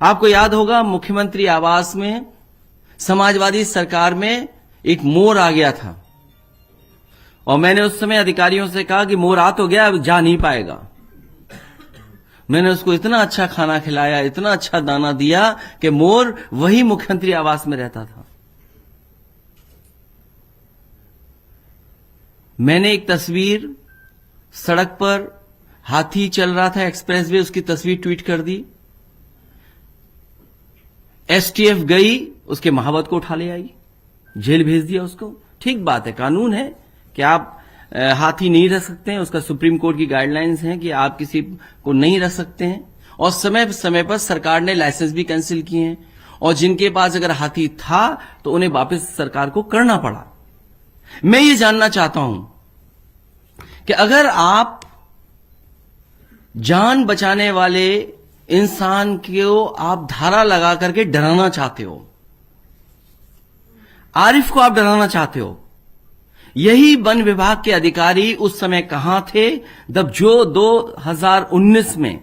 आपको याद होगा मुख्यमंत्री आवास में समाजवादी सरकार में एक मोर आ गया था और मैंने उस समय अधिकारियों से कहा कि मोर आ तो गया, अब जा नहीं पाएगा। मैंने उसको इतना अच्छा खाना खिलाया, इतना अच्छा दाना दिया कि मोर वही मुख्यमंत्री आवास में रहता था। मैंने एक तस्वीर, सड़क पर हाथी चल रहा था एक्सप्रेसवे, उसकी तस्वीर ट्वीट कर दी। एसटीएफ गई, उसके महावत को उठा ले आई, जेल भेज दिया उसको। ठीक बात है, कानून है कि आप हाथी नहीं रख सकते हैं, उसका सुप्रीम कोर्ट की गाइडलाइंस हैं कि आप किसी को नहीं रख सकते हैं। और समय समय पर सरकार ने लाइसेंस भी कैंसिल किए हैं और जिनके पास अगर हाथी था तो उन्हें वापस सरकार को करना पड़ा। मैं ये जानना चाहता हूं कि अगर आप जान बचाने वाले इंसान को आप धारा लगा करके डराना चाहते हो, आरिफ को आप डराना चाहते हो, यही वन विभाग के अधिकारी उस समय कहां थे जब जो 2019 में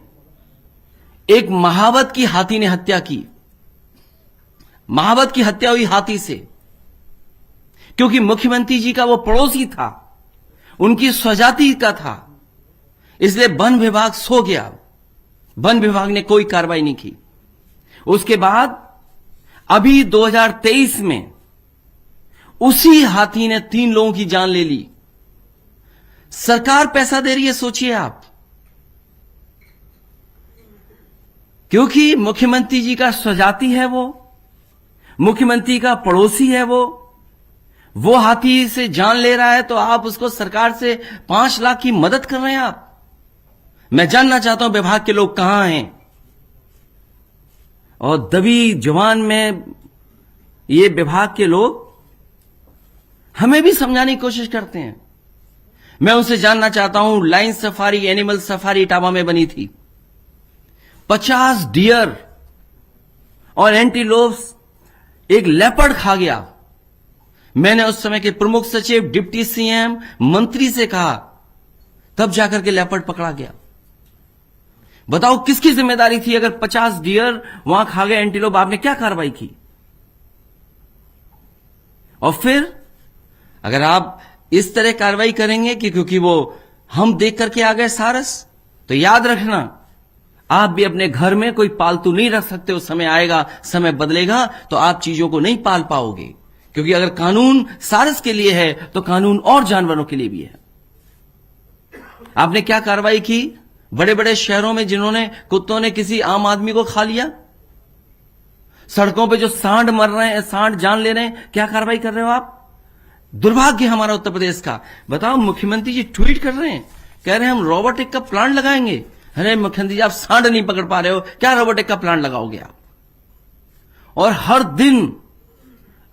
एक महावत की हाथी ने हत्या की। महावत की हत्या हुई हाथी से, क्योंकि मुख्यमंत्री जी का वो पड़ोसी था, उनकी स्वजाति का था, इसलिए वन विभाग सो गया। वन विभाग ने कोई कार्रवाई नहीं की। उसके बाद अभी 2023 में उसी हाथी ने 3 लोगों की जान ले ली। सरकार पैसा दे रही है, सोचिए आप, क्योंकि मुख्यमंत्री जी का स्वजाति है, वो मुख्यमंत्री का पड़ोसी है, वो हाथी से जान ले रहा है तो आप उसको सरकार से 5 लाख की मदद कर रहे हैं आप। मैं जानना चाहता हूं विभाग के लोग कहां हैं। और दबी जुबान में ये विभाग के लोग हमें भी समझाने की कोशिश करते हैं। मैं उनसे जानना चाहता हूं, line safari, animal safari Etawah में बनी थी, 50 डियर और एंटीलोप्स, एक लेपर्ड खा गया। मैंने उस समय के प्रमुख सचिव, डिप्टी सीएम, मंत्री से कहा, तब जाकर के लेपर्ड पकड़ा गया। बताओ किसकी जिम्मेदारी थी? अगर 50 डियर वहां खा गए एंटीलोप, आपने क्या कार्रवाई की? और फिर अगर आप इस तरह कार्रवाई करेंगे कि क्योंकि वो हम देख करके आ गए सारस, तो याद रखना आप भी अपने घर में कोई पालतू नहीं रख सकते। उस समय आएगा, समय बदलेगा तो आप चीजों को नहीं पाल पाओगे, क्योंकि अगर कानून सारस के लिए है तो कानून और जानवरों के लिए भी है। आपने क्या कार्रवाई की बड़े बड़े शहरों में जिन्होंने, कुत्तों ने किसी आम आदमी को खा लिया? सड़कों पे जो सांड मर रहे हैं, सांड जान ले रहे हैं, क्या कार्रवाई कर रहे हो आप? दुर्भाग्य हमारा उत्तर प्रदेश का। बताओ, मुख्यमंत्री जी ट्वीट कर रहे हैं, कह रहे हैं हम रोबोटिक का प्लांट लगाएंगे। अरे मुख्यमंत्री जी, आप सांड नहीं पकड़ पा रहे हो, क्या रोबोटिक का प्लांट लगाओगे आप? और हर दिन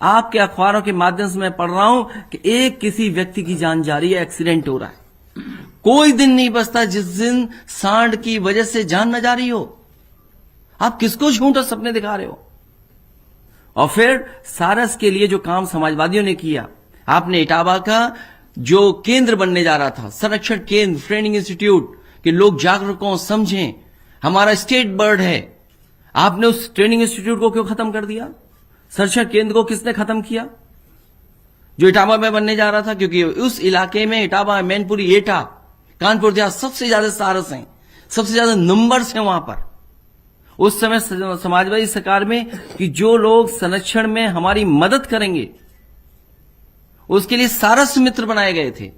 आपके अखबारों के माध्यम से मैं पढ़ रहा हूं कि एक किसी व्यक्ति की जान जा रही है, एक्सीडेंट हो रहा है। कोई दिन नहीं बचता जिस दिन सांड की वजह से जान न जा रही हो। आप किसको झूठा सपने दिखा रहे हो? और फिर सारस के लिए जो काम समाजवादियों ने किया, आपने इटावा का जो केंद्र बनने जा रहा था, संरक्षण केंद्र, ट्रेनिंग इंस्टीट्यूट, कि लोग जागरूक हों, समझें, हमारा स्टेट बर्ड है, आपने उस ट्रेनिंग इंस्टीट्यूट को क्यों खत्म कर दिया? संरक्षण केंद्र को किसने खत्म किया जो इटावा में बनने जा रहा था? क्योंकि उस इलाके में इटावा, मैनपुरी, एटा, कानपुर देहात सबसे ज्यादा सारस हैं, सबसे ज्यादा नंबर्स हैं वहां पर। उस समय समाजवादी सरकार में कि जो लोग संरक्षण में हमारी मदद करेंगे, उसके लिए सारस मित्र बनाए गए थे।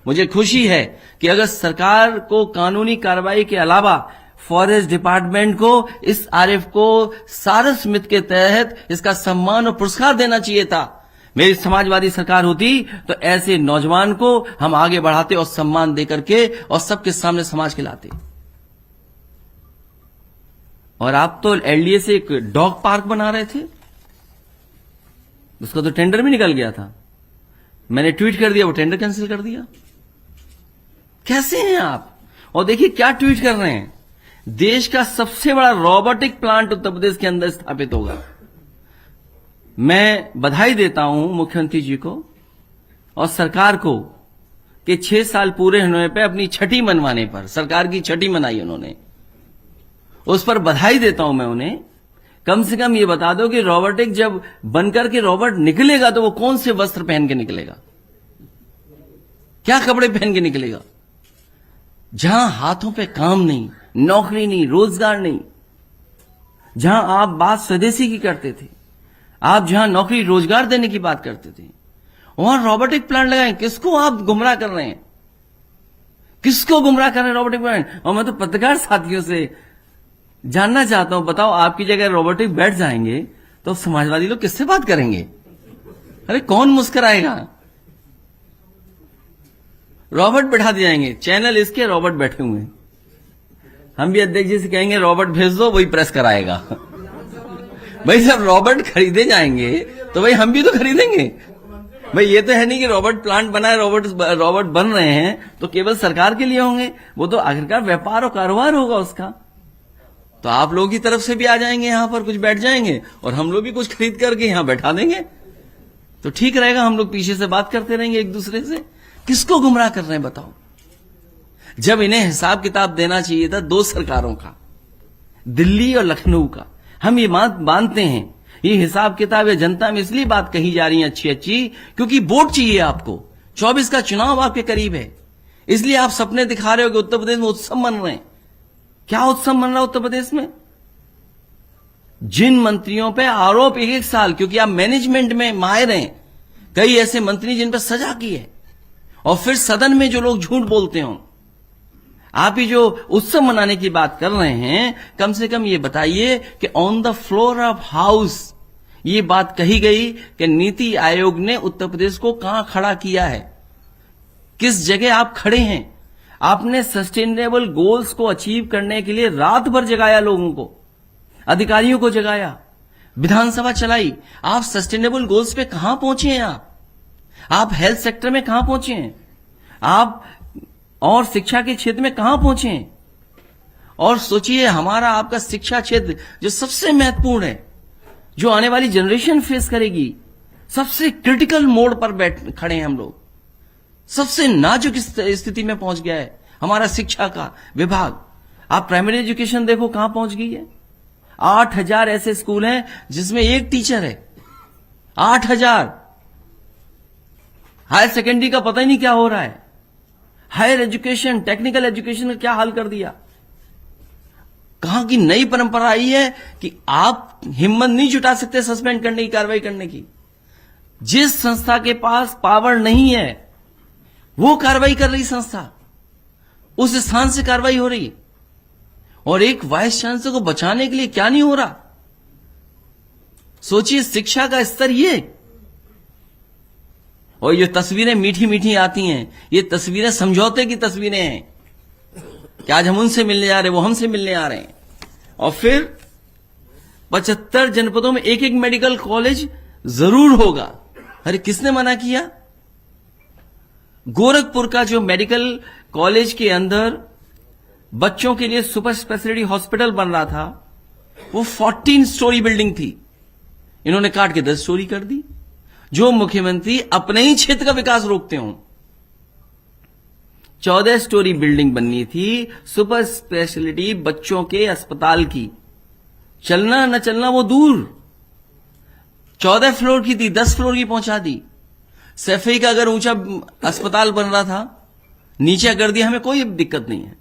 मुझे खुशी है कि अगर सरकार को कानूनी कार्रवाई के अलावा फॉरेस्ट डिपार्टमेंट को इस आरएफ को सारस मित्र के तहत इसका सम्मान और पुरस्कार देना चाहिए था। मेरी समाजवादी सरकार होती तो ऐसे नौजवान को हम आगे बढ़ाते और सम्मान देकर के और सबके सामने समाज के लाते। और आप तो एलडीए से एक डॉग पार्क बना रहे थे, उसका तो टेंडर भी निकल गया था। मैंने ट्वीट कर दिया, वो टेंडर कैंसिल कर दिया। कैसे हैं आप? और देखिए क्या ट्वीट कर रहे हैं, देश का सबसे बड़ा रोबोटिक प्लांट उत्तर प्रदेश के अंदर स्थापित होगा। मैं बधाई देता हूं मुख्यमंत्री जी को और सरकार को कि 6 साल पूरे होने पे अपनी छठी मनवाने पर, सरकार की छठी मनाई उन्होंने, उस पर बधाई देता हूं मैं उन्हें। कम से कम ये बता दो कि रोबोटिक जब बनकर के रोबोट निकलेगा तो वो कौन से वस्त्र पहन के निकलेगा, क्या कपड़े पहन के निकलेगा। जहां हाथों पे काम नहीं, नौकरी नहीं, रोजगार नहीं, जहां आप बात स्वदेशी की करते थे, आप जहां नौकरी रोजगार देने की बात करते थे, वहां रोबोटिक प्लांट लगाएं। किसको आप गुमराह कर रहे हैं, किसको गुमराह कर रहे हैं रोबोटिक प्लांट। और मैं तो पत्रकार साथियों से जानना चाहता हूं, बताओ आपकी जगह रोबोटिक बैठ जाएंगे तो समाजवादी लोग किससे बात करेंगे? अरे कौन मुस्कुराएगा? रॉबर्ट बैठा दिए जाएंगे, चैनल इसके रॉबर्ट बैठे हुए हैं। हम भी अध्यक्ष जी से कहेंगे रॉबर्ट भेज दो, वही प्रेस कराएगा। भाई जब रॉबर्ट खरीदे जाएंगे तो भाई हम भी तो खरीदेंगे। भाई ये तो है नहीं कि रॉबर्ट प्लांट बना है, रॉबर्ट बन रहे हैं तो केवल सरकार के लिए होंगे, वो तो आखिरकार व्यापार और कारोबार होगा उसका। तो आप लोगों की तरफ से भी आ जाएंगे, यहां पर कुछ बैठ जाएंगे और हम लोग भी कुछ खरीद करके यहां बैठा देंगे, तो ठीक रहेगा। हम लोग पीछे से बात करते रहेंगे एक दूसरे से। किसको गुमराह कर रहे हैं बताओ? जब इन्हें हिसाब किताब देना चाहिए था दो सरकारों का, दिल्ली और लखनऊ का। हम ये बात मानते हैं, ये हिसाब किताब या जनता में इसलिए बात कही जा रही है अच्छी अच्छी, क्योंकि वोट चाहिए आपको। 24 का चुनाव आपके करीब है, इसलिए आप सपने दिखा रहे हो कि उत्तर प्रदेश में उत्सव मन रहे हैं। क्या उत्सव मन रहा है उत्तर प्रदेश में? जिन मंत्रियों पे आरोप एक साल, क्योंकि आप मैनेजमेंट में माहिर हैं, कई ऐसे मंत्री जिन पर सजा की है, और फिर सदन में जो लोग झूठ बोलते हो। आप ही जो उत्सव मनाने की बात कर रहे हैं, कम से कम ये बताइए कि on the floor of house ये बात कही गई कि नीति आयोग ने उत्तर प्रदेश को कहां खड़ा किया है, किस जगह आप खड़े हैं। आपने सस्टेनेबल गोल्स को अचीव करने के लिए रात भर जगाया, लोगों को, अधिकारियों को जगाया, विधानसभा चलाई। आप सस्टेनेबल गोल्स पे कहां पहुंचे हैं? आप हेल्थ सेक्टर में कहां पहुंचे हैं? आप और शिक्षा के क्षेत्र में कहां पहुंचे हैं? और सोचिए हमारा आपका शिक्षा क्षेत्र जो सबसे महत्वपूर्ण है, जो आने वाली जनरेशन फेस करेगी, सबसे क्रिटिकल मोड पर खड़े हैं हम लोग। सबसे नाजुक स्थिति में पहुंच गया है हमारा शिक्षा का विभाग। आप प्राइमरी एजुकेशन देखो कहां पहुंच गई है। 8000 ऐसे स्कूल हैं जिसमें एक टीचर है, 8000। हायर सेकेंडरी का पता ही नहीं क्या हो रहा है। हायर एजुकेशन, टेक्निकल एजुकेशन का क्या हाल कर दिया। कहां की नई परंपरा आई है कि आप हिम्मत नहीं जुटा सकते सस्पेंड करने की, कार्रवाई करने की। जिस संस्था के पास पावर नहीं है वो कार्रवाई कर रही संस्था, उस स्थान से कार्रवाई हो रही। और एक वाइस चांसलर को बचाने के लिए क्या नहीं हो रहा। सोचिए शिक्षा का स्तर ये। और ये तस्वीरें मीठी मीठी आती हैं, ये तस्वीरें समझौते की तस्वीरें हैं कि आज हम उनसे मिलने जा रहे हैं, वो हमसे मिलने आ रहे हैं। और फिर 75 जनपदों में एक एक मेडिकल कॉलेज जरूर होगा। अरे किसने मना किया? गोरखपुर का जो मेडिकल कॉलेज के अंदर बच्चों के लिए सुपर स्पेशलिटी हॉस्पिटल बन रहा था, वो 14 स्टोरी बिल्डिंग थी, इन्होंने काट के 10 स्टोरी कर दी। जो मुख्यमंत्री अपने ही क्षेत्र का विकास रोकते हो। 14 स्टोरी बिल्डिंग बननी थी सुपर स्पेशलिटी बच्चों के अस्पताल की। चलना न चलना वो दूर, 14 फ्लोर की थी, 10 फ्लोर की पहुंचा दी। सैफई का अगर ऊंचा अस्पताल बन रहा था, नीचे कर दिया, हमें कोई दिक्कत नहीं है।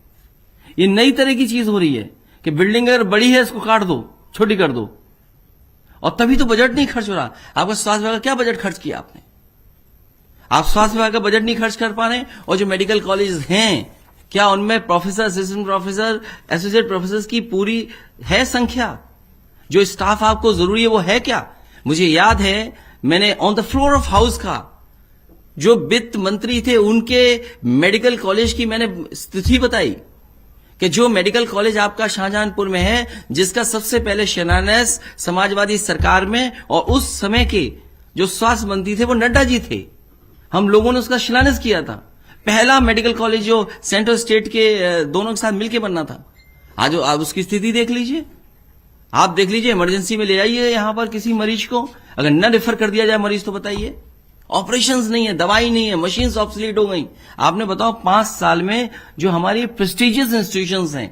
ये नई तरह की चीज हो रही है कि बिल्डिंग अगर बड़ी है इसको काट दो, छोटी कर दो, और तभी तो बजट नहीं खर्च हो रहा। आपका स्वास्थ्य विभाग का क्या बजट खर्च किया आपने? आप स्वास्थ्य विभाग का बजट नहीं खर्च कर पा रहे। और जो मेडिकल कॉलेज हैं, क्या उनमें professor, assistant professor, associate professor की पूरी है संख्या? जो स्टाफ आपको जरूरी है वो है क्या? मुझे याद है मैंने on the floor of house का जो वित्त मंत्री थे उनके मेडिकल कॉलेज की मैंने स्थिति बताई कि जो मेडिकल कॉलेज आपका शाहजहांपुर में है, जिसका सबसे पहले शिलान्यास समाजवादी सरकार में और उस समय के जो स्वास्थ्य मंत्री थे वो नड्डा जी थे, हम लोगों ने उसका शिलान्यास किया था। पहला मेडिकल कॉलेज जो सेंट्रल स्टेट के दोनों के साथ मिलकर बनना था। आज आप उसकी स्थिति देख लीजिए, आप देख लीजिए। इमरजेंसी में ले जाइए यहां पर किसी मरीज को, अगर न रेफर कर दिया जाए मरीज तो बताइए, ऑपरेशंस नहीं है, दवाई नहीं है, मशीन्स ऑब्सोलीट हो गई। आपने बताओ 5 साल में जो हमारी प्रेस्टिजियस इंस्टीट्यूशंस हैं,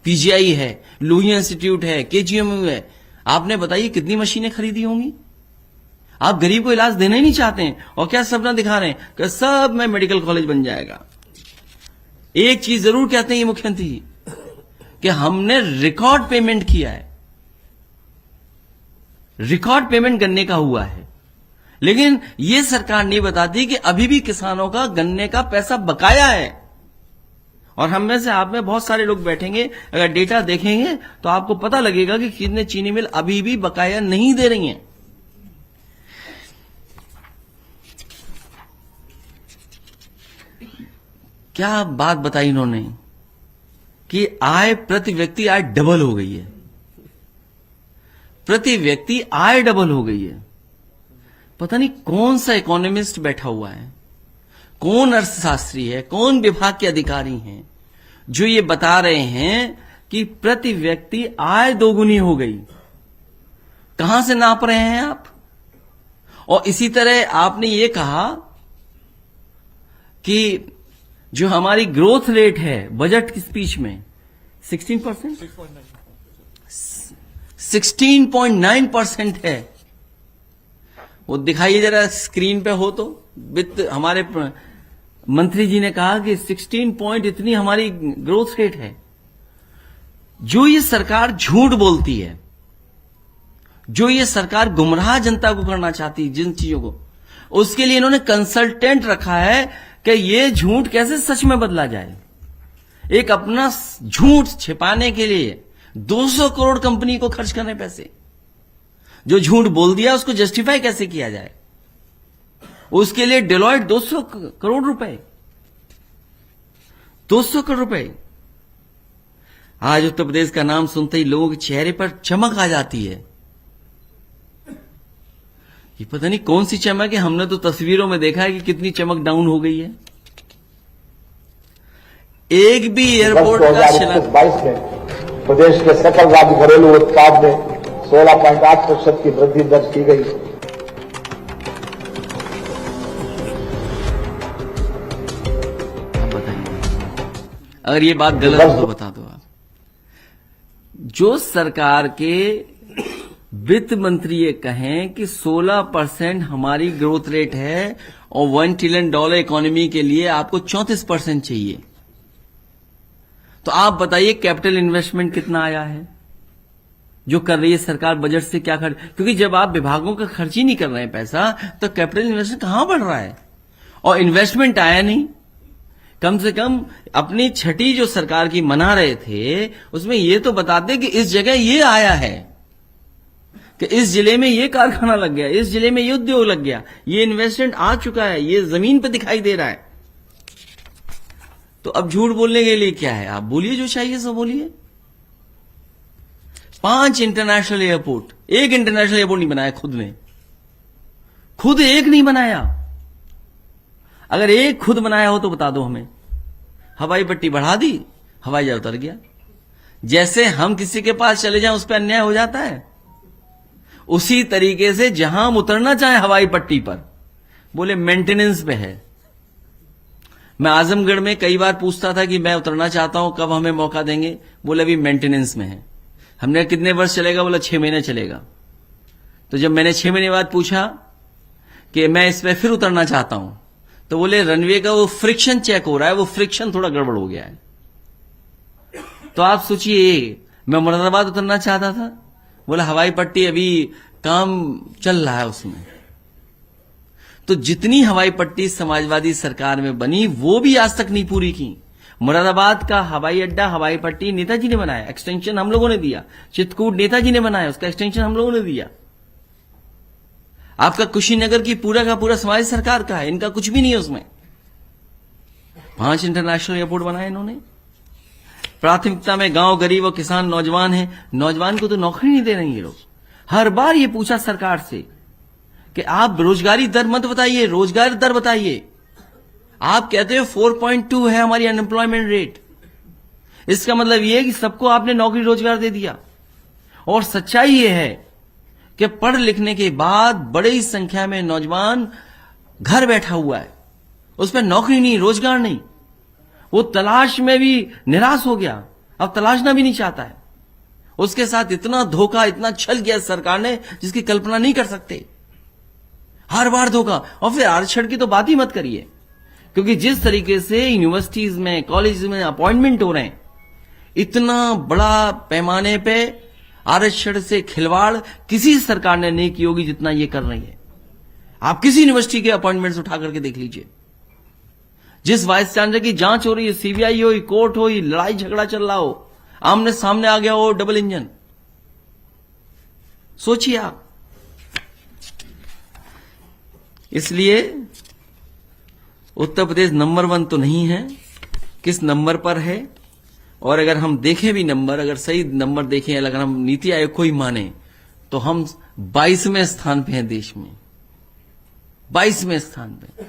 पीजीआई है, लोहिया इंस्टीट्यूट है, केजीएमयू है, आपने बताइए कितनी मशीनें खरीदी होंगी। आप गरीब को इलाज देना ही नहीं चाहते हैं और क्या सपना दिखा रहे हैं कि सब में मेडिकल कॉलेज बन जाएगा। एक चीज जरूर कहते हैं ये मुख्यमंत्री कि हमने रिकॉर्ड पेमेंट किया है, रिकॉर्ड पेमेंट गन्ने का हुआ है, लेकिन यह सरकार नहीं बताती कि अभी भी किसानों का गन्ने का पैसा बकाया है। और हम में से आप में बहुत सारे लोग बैठेंगे, अगर डेटा देखेंगे तो आपको पता लगेगा कि कितने चीनी मिल अभी भी बकाया नहीं दे रही हैं। क्या बात बताई इन्होंने कि आय प्रति व्यक्ति आय डबल हो गई है, प्रति व्यक्ति आय डबल हो गई है। पता नहीं कौन सा इकोनॉमिस्ट बैठा हुआ है, कौन अर्थशास्त्री है, कौन विभाग के अधिकारी हैं जो ये बता रहे हैं कि प्रति व्यक्ति आय दोगुनी हो गई। कहां से नाप रहे हैं आप? और इसी तरह आपने ये कहा कि जो हमारी ग्रोथ रेट है बजट की स्पीच में 16%, 16.9% है। वो दिखाइए जरा स्क्रीन पे हो तो। वित्त हमारे मंत्री जी ने कहा कि 16 पॉइंट इतनी हमारी ग्रोथ रेट है। जो ये सरकार झूठ बोलती है, जो ये सरकार गुमराह जनता को करना चाहती है जिन चीजों को, उसके लिए इन्होंने कंसल्टेंट रखा है कि ये झूठ कैसे सच में बदला जाए। एक अपना झूठ छिपाने के लिए 200 करोड़ कंपनी को खर्च करने पैसे, जो झूठ बोल दिया उसको जस्टिफाई कैसे किया जाए, उसके लिए डेलॉयट 200 करोड़ रुपए, 200 करोड़ रुपए। आज उत्तर प्रदेश का नाम सुनते ही लोगों के चेहरे पर चमक आ जाती है। ये पता नहीं कौन सी चमक है, हमने तो तस्वीरों में देखा है कि कितनी चमक डाउन हो गई है। एक भी एयरपोर्ट का शिलान्यास में प्रदेश के सकल राज्य घरेलू उत्पाद में 16.8% की वृद्धि दर्ज की गई। अब बताइए, अगर ये बात गलत हो तो बता दो आप। जो सरकार के वित्त मंत्री ये कहें कि 16% हमारी ग्रोथ रेट है और $1 ट्रिलियन इकोनॉमी के लिए आपको 34% चाहिए, तो आप बताइए कैपिटल इन्वेस्टमेंट कितना आया है जो कर रही है सरकार बजट से? क्या खर्च, क्योंकि जब आप विभागों का खर्च ही नहीं कर रहे हैं पैसा, तो कैपिटल इन्वेस्टमेंट कहां बढ़ रहा है? और इन्वेस्टमेंट आया नहीं। कम से कम अपनी छठी जो सरकार की मना रहे थे उसमें ये तो बताते कि इस जगह ये आया है, कि इस जिले में ये कारखाना लग गया, इस जिले में ये उद्योग लग गया, ये इन्वेस्टमेंट आ चुका है, ये जमीन पे दिखाई दे रहा है। तो अब झूठ बोलने के लिए क्या है? आप बोलिए, जो चाहिए सो बोलिए। 5 इंटरनेशनल एयरपोर्ट, एक इंटरनेशनल एयरपोर्ट नहीं बनाया खुद ने, खुद एक नहीं बनाया। अगर एक खुद बनाया हो तो बता दो हमें। हवाई पट्टी बढ़ा दी, हवाई जहाज उतर गया। जैसे हम किसी के पास चले जाएं उस पर अन्याय हो जाता है, उसी तरीके से जहां हम उतरना चाहें हवाई पट्टी पर, बोले मेंटेनेंस पे है। मैं आजमगढ़ में कई बार पूछता था कि मैं उतरना चाहता हूं, कब हमें मौका देंगे? बोले अभी मेंटेनेंस में है। हमने कितने वर्ष चलेगा? बोला 6 महीने चलेगा। तो जब मैंने 6 महीने बाद पूछा कि मैं इस पे फिर उतरना चाहता हूं, तो बोले रनवे का वो फ्रिक्शन चेक हो रहा है, वो फ्रिक्शन थोड़ा गड़बड़ हो गया है। तो आप सोचिए, मैं मुरादाबाद उतरना चाहता था, बोला हवाई पट्टी अभी काम चल रहा है उसमें। तो जितनी हवाई पट्टी समाजवादी सरकार में बनी वो भी आज तक नहीं पूरी की। मुरादाबाद का हवाई अड्डा, हवाई पट्टी नेताजी ने बनाया, एक्सटेंशन हम लोगों ने दिया। चित्रकूट नेताजी ने बनाया, उसका एक्सटेंशन हम लोगों ने दिया। आपका कुशीनगर की पूरा का पूरा समाज सरकार का है, इनका कुछ भी नहीं है उसमें। 5 इंटरनेशनल एयरपोर्ट बनाए इन्होंने। प्राथमिकता में गांव, गरीब और किसान, नौजवान हैं। नौजवान को तो नौकरी नहीं दे रहे ये लोग। हर बार ये पूछा सरकार से कि आप रोजगारी दर मत बताइए, रोजगार दर बताइए। आप कहते हो 4.2 है हमारी अनएम्प्लॉयमेंट रेट। इसका मतलब यह है कि सबको आपने नौकरी रोजगार दे दिया। और सच्चाई यह है कि पढ़ लिखने के बाद बड़ी संख्या में नौजवान घर बैठा हुआ है, उस पर नौकरी नहीं, रोजगार नहीं। वो तलाश में भी निराश हो गया, अब तलाशना भी नहीं चाहता है। उसके साथ इतना धोखा, इतना छल किया सरकार ने जिसकी कल्पना नहीं कर सकते। हर बार धोखा। और फिर आरक्षण की तो बात ही मत करिए, क्योंकि जिस तरीके से यूनिवर्सिटीज में, कॉलेज में अपॉइंटमेंट हो रहे हैं, इतना बड़ा पैमाने पे आरक्षण से खिलवाड़ किसी सरकार ने नहीं की होगी जितना ये कर रही है। आप किसी यूनिवर्सिटी के अपॉइंटमेंट्स उठा करके देख लीजिए। जिस वाइस चांसलर की जांच हो रही है, सीबीआई हो, कोर्ट हो, लड़ाई झगड़ा चल रहा हो, आमने सामने आ गया हो डबल इंजन। सोचिए आप। इसलिए उत्तर प्रदेश नंबर 1 तो नहीं है, किस नंबर पर है? और अगर हम देखें भी नंबर, अगर सही नंबर देखें, अगर हम नीति आयोग को ही माने, तो हम 22वें स्थान पे हैं देश में, 22वें स्थान पे।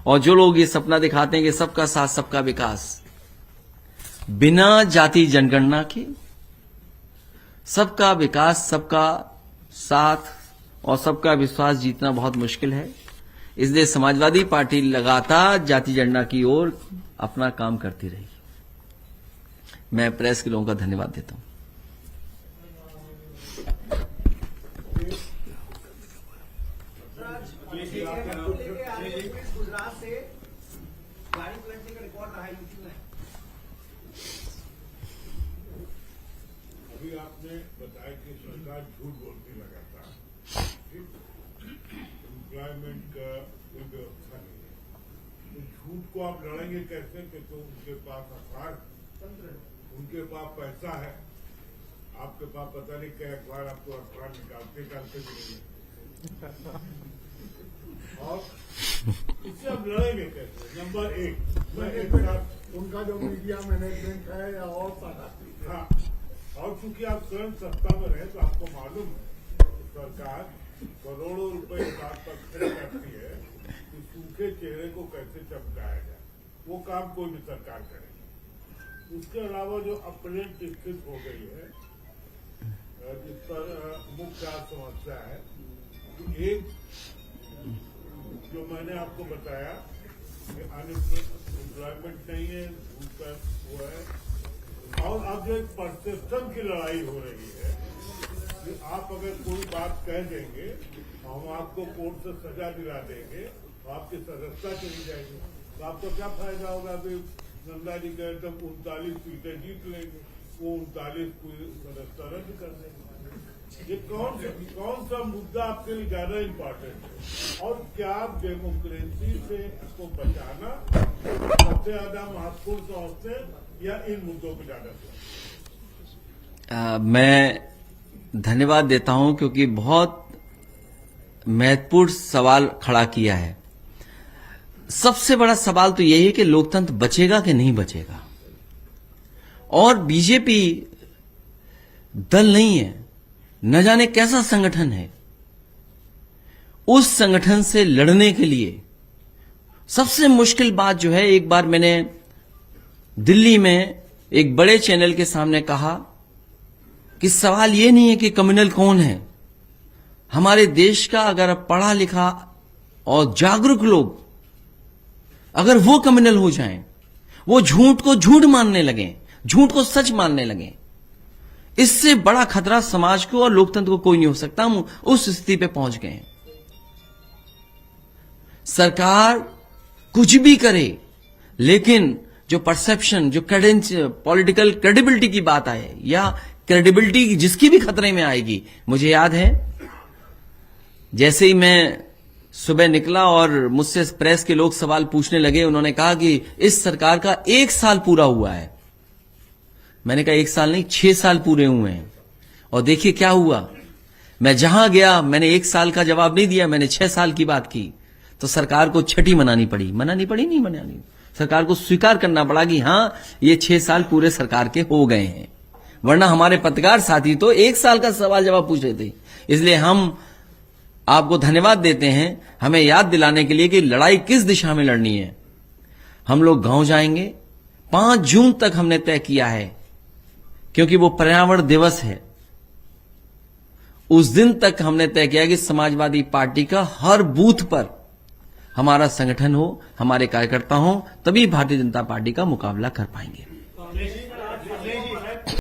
और जो लोग ये सपना दिखाते हैं कि सबका साथ सबका विकास, बिना जाति जनगणना के सबका विकास, सबका साथ और सबका विश्वास जीतना बहुत मुश्किल है। इसलिए समाजवादी पार्टी लगातार जाति जनगणना की ओर अपना काम करती रही। मैं प्रेस के लोगों का धन्यवाद देता हूं। गुजरात से गाड़ी पलटने का रिकॉर्ड रहा यूपी में। अभी आपने बताया कि सरकार झूठ बोलती लगातार, एम्प्लॉयमेंट का कोई व्यवस्था नहीं है, तो झूठ को आप लड़ेंगे कैसे? कि तो उनके पास अखबार, उनके पास पैसा है, आपके पास पता नहीं क्या अखबार, आपको अखबार निकालते भी नहीं है। और इससे हम लड़ेंगे कैसे? नंबर 1, मैं एक साथ उनका जो मीडिया मैनेजमेंट है या और सारा, हाँ, और चूंकि आप स्वयं सत्ता में रहे तो आपको मालूम है सरकार करोड़ों रुपए इस बात पर खर्च करती है कि सूखे चेहरे को कैसे चमकाया जाए। वो काम कोई भी सरकार करेगी। उसके अलावा जो अपरेंट स्थिति हो गई है, जिस पर मुख्य समस्या है कि एक जो मैंने आपको बताया कि अनएम्प्लॉयमेंट नहीं है, उसका वो है। और अब जो एक परसेप्शन की लड़ाई हो रही है कि आप अगर कोई बात कह देंगे तो हम आपको कोर्ट से सजा दिला देंगे तो आपकी सदस्यता चली जाएगी, तो आपको क्या फायदा होगा? अभी नंदा जी कहे तब 39 सीटें जीत लेंगे, वो 39 पूरी सदस्यता रद्द कर देंगे। ये कौन सा मुद्दा आपके लिए ज्यादा इम्पोर्टेंट है? और क्या आप डेमोक्रेसी से इसको बचाना सबसे ज्यादा महत्वपूर्ण समझते हैं या इन मुद्दों पर ज्यादा? मैं धन्यवाद देता हूं, क्योंकि बहुत महत्वपूर्ण सवाल खड़ा किया है। सबसे बड़ा सवाल तो यही है कि लोकतंत्र बचेगा कि नहीं बचेगा। और बीजेपी दल नहीं है, न जाने कैसा संगठन है। उस संगठन से लड़ने के लिए सबसे मुश्किल बात जो है, एक बार मैंने दिल्ली में एक बड़े चैनल के सामने कहा कि सवाल यह नहीं है कि कम्युनल कौन है। हमारे देश का अगर पढ़ा लिखा और जागरूक लोग अगर वो कम्युनल हो जाएं, वो झूठ को झूठ मानने लगें, झूठ को सच मानने लगें, इससे बड़ा खतरा समाज को और लोकतंत्र को कोई नहीं हो सकता। हम उस स्थिति पे पहुंच गए हैं। सरकार कुछ भी करे, लेकिन जो परसेप्शन, जो पॉलिटिकल क्रेडिबिलिटी की बात आए, या क्रेडिबिलिटी जिसकी भी खतरे में आएगी। मुझे याद है, जैसे ही मैं सुबह निकला और मुझसे प्रेस के लोग सवाल पूछने लगे, उन्होंने कहा कि इस सरकार का 1 साल पूरा हुआ है। मैंने कहा 1 साल नहीं, 6 साल पूरे हुए हैं। और देखिए क्या हुआ, मैं जहां गया मैंने 1 साल का जवाब नहीं दिया, मैंने 6 साल की बात की। तो सरकार को छठी मनानी पड़ी, नहीं मनानी, सरकार को स्वीकार करना पड़ा कि हां ये 6 साल पूरे सरकार के हो गए हैं। वरना हमारे पत्रकार साथी तो 1 साल का सवाल जवाब पूछ रहे थे। इसलिए हम आपको धन्यवाद देते हैं हमें याद दिलाने के लिए कि लड़ाई किस दिशा में लड़नी है। हम लोग गांव जाएंगे, 5 जून तक हमने तय किया है, क्योंकि वो पर्यावरण दिवस है। उस दिन तक हमने तय किया कि समाजवादी पार्टी का हर बूथ पर हमारा संगठन हो, हमारे कार्यकर्ता हो, तभी भारतीय जनता पार्टी का मुकाबला कर पाएंगे।